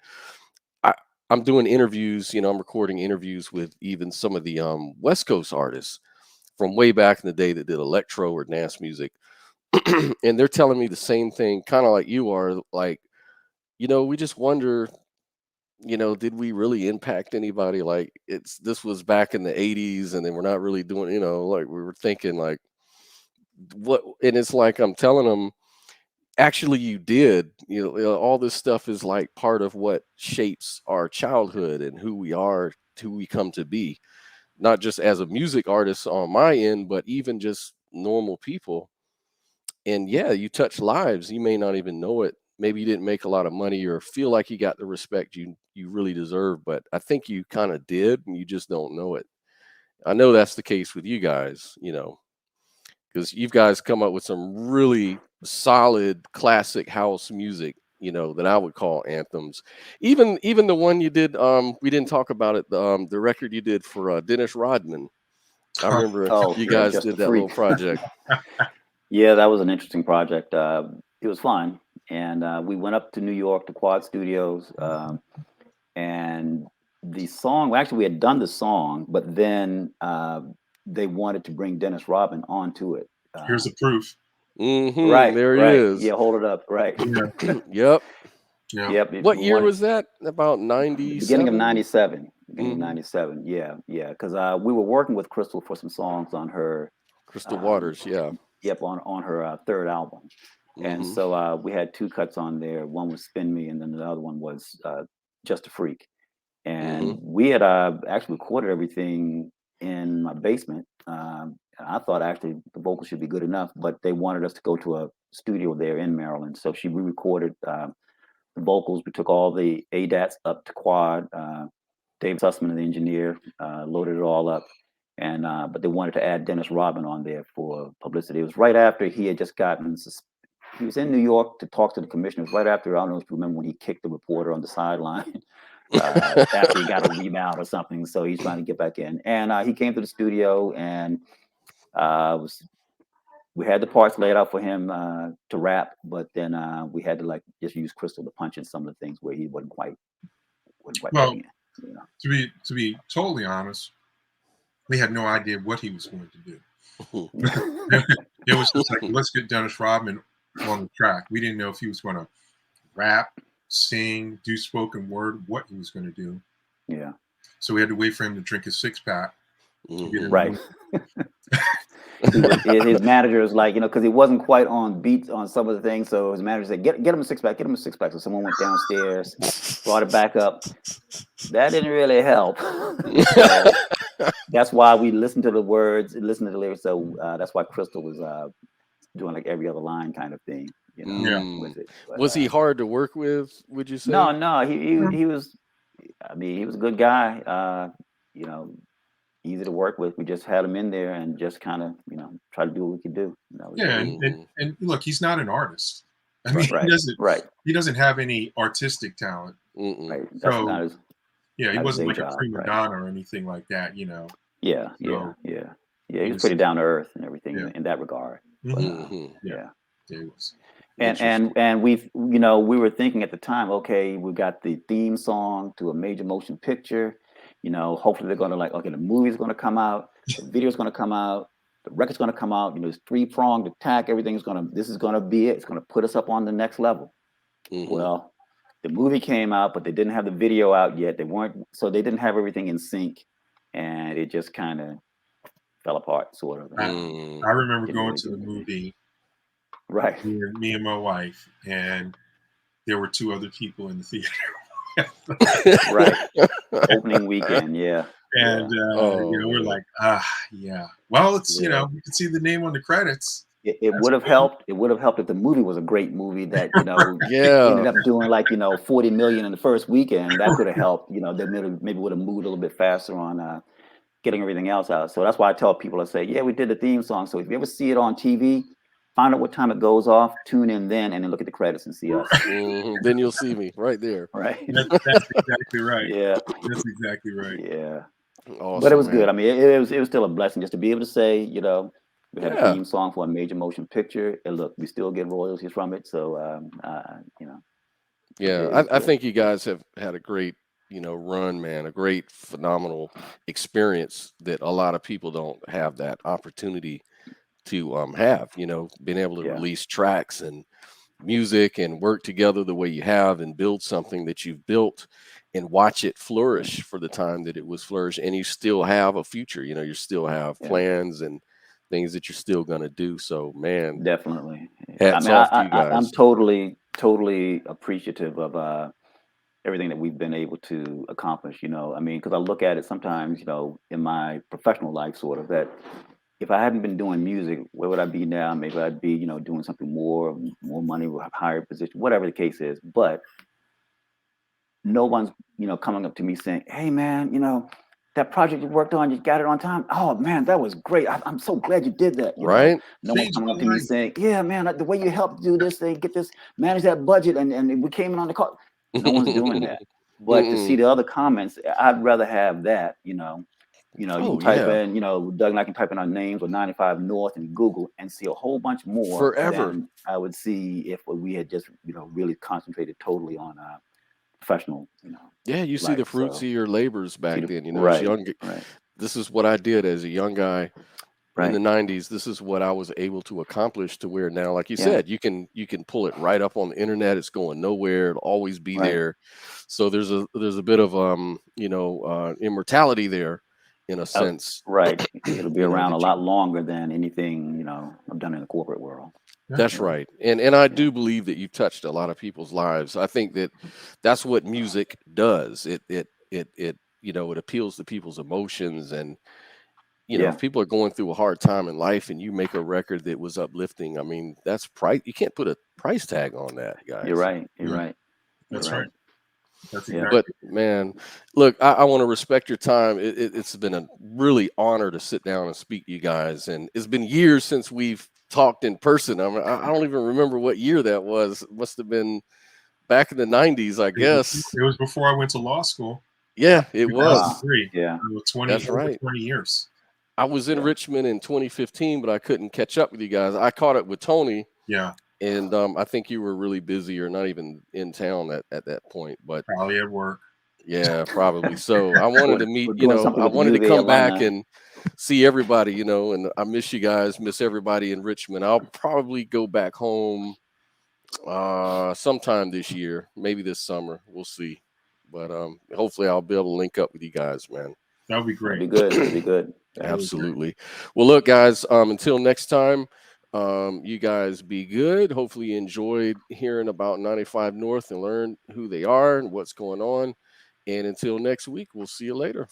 I'm doing interviews, you know, I'm recording interviews with even some of the West Coast artists from way back in the day that did electro or dance music. And they're telling me the same thing, kind of like you are, like, you know, we just wonder, you know, did we really impact anybody? Like, this was back in the 80s, and then we're not really doing, you know, like we were thinking like what, and it's like I'm telling them, actually you did. You know, all this stuff is like part of what shapes our childhood and who we are, who we come to be, not just as a music artist on my end, but even just normal people. And yeah, you touch lives. You may not even know it. Maybe you didn't make a lot of money or feel like you got the respect you really deserve, but I think you kind of did, and you just don't know it. I know that's the case with you guys, you know, because you guys come up with some really solid classic house music, you know, that I would call anthems. Even the one you did, we didn't talk about it, the record you did for Dennis Rodman. I remember you guys did that little project. Yeah, that was an interesting project. It was fun, and we went up to New York to Quad Studios, and the song. Well, actually, we had done the song, but then they wanted to bring Dennis Rodman onto it. Here's the proof. Right there he is. Yeah, hold it up. Right. Yep. Yep. What year was that? About 90. Beginning of 97. Beginning of 97. Yeah. Because we were working with Crystal for some songs on her. Crystal Waters. Yeah. Yep. On her third album. And so we had 2 cuts on there. One was Spin Me, and then the other one was Just a Freak. And we had actually recorded everything in my basement. I thought actually the vocals should be good enough, but they wanted us to go to a studio there in Maryland. So she re-recorded the vocals. We took all the ADATs up to Quad. Dave Sussman, the engineer, loaded it all up. And but they wanted to add Dennis Rodman on there for publicity. It was right after he had just gotten. He was in New York to talk to the commissioners. Right after, I don't know if you remember when he kicked the reporter on the sideline. After he got a rebound or something, so he's trying to get back in. And he came to the studio and was we had the parts laid out for him to rap, but then we had to like just use Crystal to punch in some of the things where he wasn't quite Well, getting it. You know? to be totally honest, we had no idea what he was going to do. It was just like, let's get Dennis Rodman on the track. We didn't know if he was going to rap, sing, do spoken word, what he was going to do. Yeah. So we had to wait for him to drink his 6-pack. Right. His manager was like, you know, because he wasn't quite on beats on some of the things. So his manager said, get him a 6-pack, get him a 6-pack. So someone went downstairs, brought it back up. That didn't really help. So that's why we listened to the words, listened to the lyrics. So that's why Crystal was doing like every other line kind of thing. You know, with it. But, was he hard to work with? Would you say? No. He was. I mean, he was a good guy. You know, easy to work with. We just had him in there and just kind of, you know, try to do what we could do. You know, yeah, and look, he's not an artist. I mean, he doesn't have any artistic talent. Right. That's so not his, he wasn't like a prima donna or anything like that, you know. Yeah. He was pretty down to earth and everything in that regard. But, yeah, he was. And we've, you know, we were thinking at the time, okay, we got the theme song to a major motion picture. You know, hopefully they're going to like, okay, the movie's going to come out, the video's going to come out, the record's going to come out. You know, it's 3-pronged attack. This is going to be it. It's going to put us up on the next level. Well, the movie came out, but they didn't have the video out yet. So they didn't have everything in sync, and it just kind of fell apart, sort of. I remember going to the movie. Right. Me and my wife, and there were 2 other people in the theater. Right. Opening weekend, yeah. And you know, we're like, yeah. Well, it's you know, you can see the name on the credits. It would have helped. It would have helped if the movie was a great movie that, you know, ended up doing like, you know, 40 million in the first weekend. That could have helped. You know, they maybe would have moved a little bit faster on getting everything else out. So that's why I tell people, I say, yeah, we did the theme song. So if you ever see it on TV, find out what time it goes off, tune in then, and then look at the credits and see us. Then you'll see me right there. Right. That's exactly right. Yeah. That's exactly right. Yeah. Awesome, but it was good. I mean, it was still a blessing just to be able to say, you know, we had a theme song for a major motion picture, and look, we still get royalties from it. So, you know. Yeah, I think you guys have had a great, you know, run, man, a great, phenomenal experience that a lot of people don't have that opportunity to have, you know, being able to release tracks and music and work together the way you have and build something that you've built and watch it flourish for the time that it was flourished. And you still have a future, you know, you still have plans and things that you're still going to do. So, man, definitely. Hats off to you guys. I'm totally appreciative of everything that we've been able to accomplish, you know. I mean, because I look at it sometimes, you know, in my professional life, sort of, that if I hadn't been doing music, where would I be now? Maybe I'd be, you know, doing something more money, higher position, whatever the case is. But no one's, you know, coming up to me saying, hey, man, you know, that project you worked on, you got it on time. Oh, man, that was great. I'm so glad you did that. You know? No one's coming up to me saying, yeah, man, the way you helped do this thing, get this, manage that budget, and we came in on the call. No one's doing that. But to see the other comments, I'd rather have that, you know. You know, you can type in, you know, Doug and I can type in our names with 95 North in Google and see a whole bunch more than I would see if we had just, you know, really concentrated totally on professional, you know. Yeah, you see the fruits of your labors back then, you know, as young. This is what I did as a young guy in the 90s. This is what I was able to accomplish to where now, like you said, you can pull it right up on the internet. It's going nowhere. It'll always be there. So there's a bit of you know, immortality there. In a sense, it'll be around a lot longer than anything, you know, I've done in the corporate world. That's right. And I do believe that you've touched a lot of people's lives. I think that that's what music does. It you know, it appeals to people's emotions. And you know, if people are going through a hard time in life and you make a record that was uplifting, I mean, that's price. You can't put a price tag on that, guys. You're right. That's right. That's exactly. But man, look, I want to respect your time. It's been a really honor to sit down and speak to you guys. And it's been years since we've talked in person. I mean, I don't even remember what year that was. It must have been back in the 90s, I guess. It was before I went to law school. Yeah, it was. 2003. Yeah. 20 years. I was in Richmond in 2015, but I couldn't catch up with you guys. I caught up with Tony. Yeah. And I think you were really busy or not even in town at that point. But probably at work. Yeah, probably. So I wanted to meet, doing something I with the wanted to UVA come back alumni. and see everybody, and I miss you guys, miss everybody in Richmond. I'll probably go back home sometime this year, maybe this summer. We'll see. But hopefully I'll be able to link up with you guys, man. That would be great. That'd be good. That'd be good. Absolutely. Well, look, guys, until next time, you guys be good. Hopefully you enjoyed hearing about 95 North and learn who they are and what's going on. And until next week, we'll see you later.